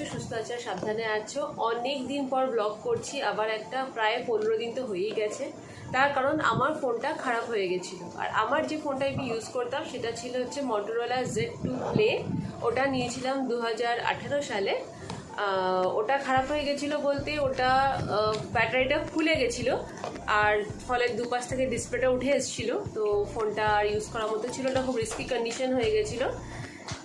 আছো, সুস্থ আছো, সাবধানে আছো। অনেক দিন পর ব্লগ করছি, আবার একটা প্রায় 15 দিন তো হয়েই গেছে। তার কারণ আমার ফোনটা খারাপ হয়ে গেছিলো, আর আমার যে ফোনটা আমি ইউজ করতাম সেটা ছিল হচ্ছে মটোরোলা Z2 প্লে। ওটা নিয়েছিলাম 2018 সালে। ওটা খারাপ হয়ে গেছিলো বলতে ওটা ব্যাটারিটা ফুলে গেছিলো, আর ফলে দুপাশ থেকে ডিসপ্লেটা উঠে এসেছিলো। তো ফোনটা আর ইউজ করার মতো ছিল না, খুব রিস্কি কন্ডিশন হয়ে গেছিলো।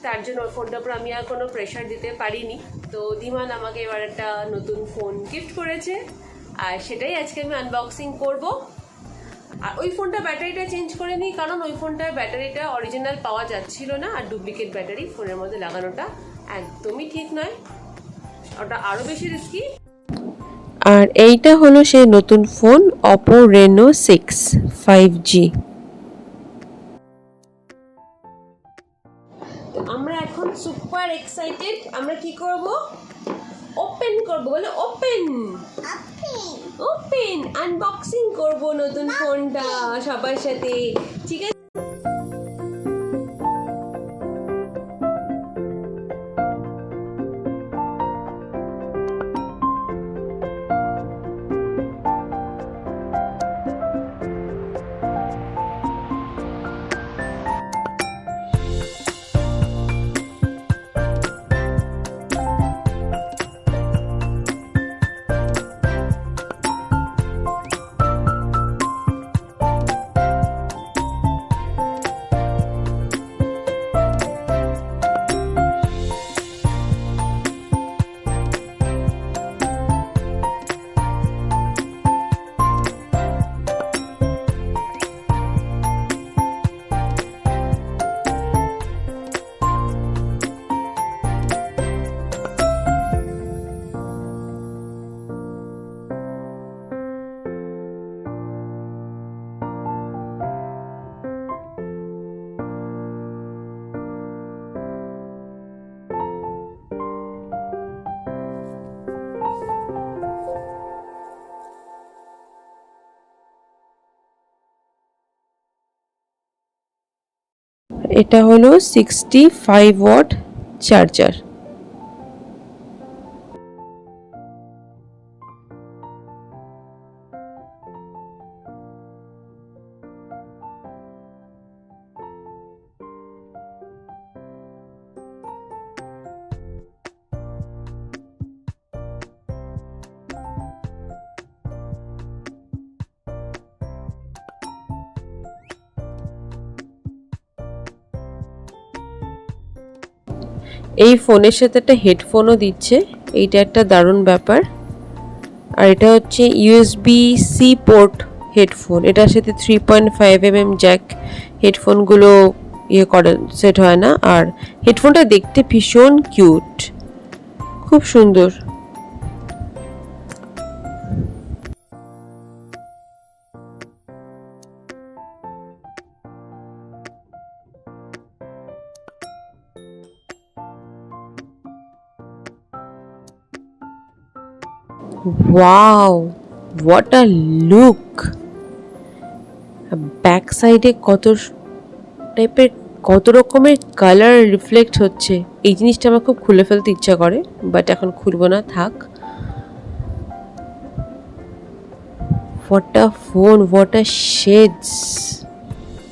তার জন্য ওর ফোনটার উপর আমি আর কোনো প্রেশার দিতে পারিনি। তো ধীমান আমাকে এবার একটা নতুন ফোন গিফট করেছে, আর সেটাই আজকে আমি আনবক্সিং করব। আর ওই ফোনটা ব্যাটারিটা চেঞ্জ করে নিই, কারণ ওই ফোনটার ব্যাটারিটা অরিজিনাল পাওয়া যাচ্ছিল না, আর ডুপ্লিকেট ব্যাটারি ফোনের মধ্যে লাগানোটা একদমই ঠিক নয়, ওটা আরও বেশি রিস্কি। আর এইটা হলো সেই নতুন ফোন Oppo Reno 6 5G। আমরা এখন সুপার এক্সাইটেড। আমরা কি করব? ওপেন করব, বলে ওপেন ওপেন আনবক্সিং করব নতুন ফোনটা সবার সাথে, ঠিক আছে? এটা হলো 65 ওয়াট চার্জার। এই ফোনের সাথে একটা হেডফোনও দিচ্ছে, এইটা একটা দারুণ ব্যাপার। আর এটা হচ্ছে USB-C পোর্ট হেডফোন, এটার সাথে 3.5mm জ্যাক। হেডফোনগুলো করে সেট হয় না। আর হেডফোনটা দেখতে ভীষণ কিউট, খুব সুন্দর। Wow, what a look! Back সাইডে টাইপের কত রকমের কালার রিফ্লেক্ট হচ্ছে, এই জিনিসটা আমার খুব খুলে ফেলতে ইচ্ছা করে, বাট এখন খুলবো না, থাক। What a phone, what a shades,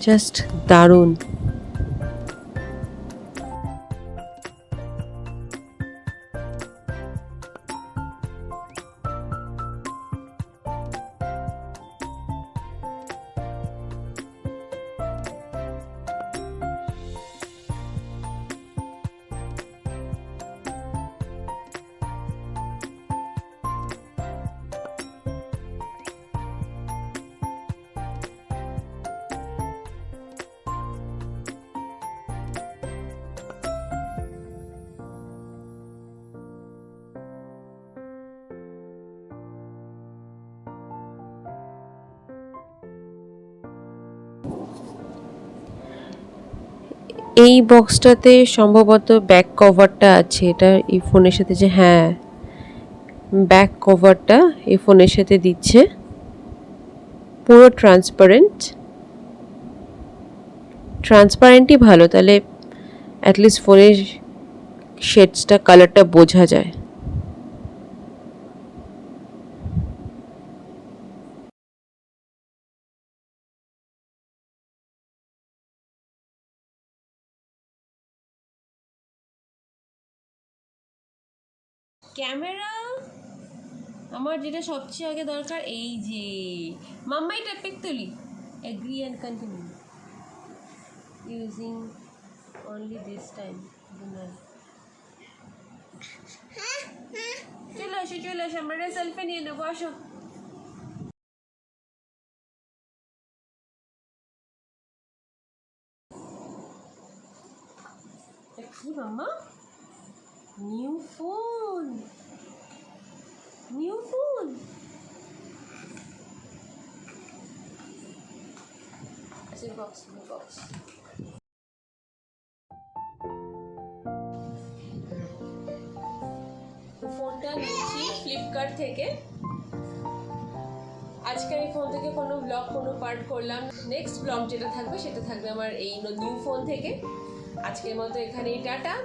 just দারুণ। এই বক্সটাতে সম্ভবত ব্যাক কভারটা আছে, এটা এই ফোনের সাথে, যে হ্যাঁ, ব্যাক কভারটা এই ফোনের সাথে দিচ্ছে, পুরো ট্রান্সপারেন্টই ভালো, তাহলে অ্যাটলিস্ট ফোনের শেডসটা কালারটা বোঝা যায়। ক্যামেরা আমার যেটা সবচেয়ে আগে দরকার, এই যে মাম্মা এটা পিক তুলি, agree and continue using only this time. চলে আসো আমরা সেলফি নিয়ে নেবো, আসো। কি mamma? New phone, new phone. আচ্ছা বক্স বক্স। ফোনটা নিচ্ছি ফ্লিপকার্ট থেকে। আজকে এই ফোন থেকে কোনো ব্লগ কোনো পার্ট করলাম, নেক্সট ব্লগ যেটা থাকবে সেটা থাকবে আমার এই নিউ ফোন থেকে। আজকের মতো এখানেই টাটা,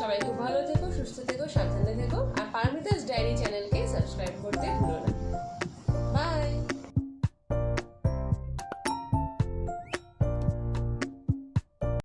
সবাই খুব ভালো থেকো, সুস্থ থেকো, সাবধানে থেকো। আর পারমিতা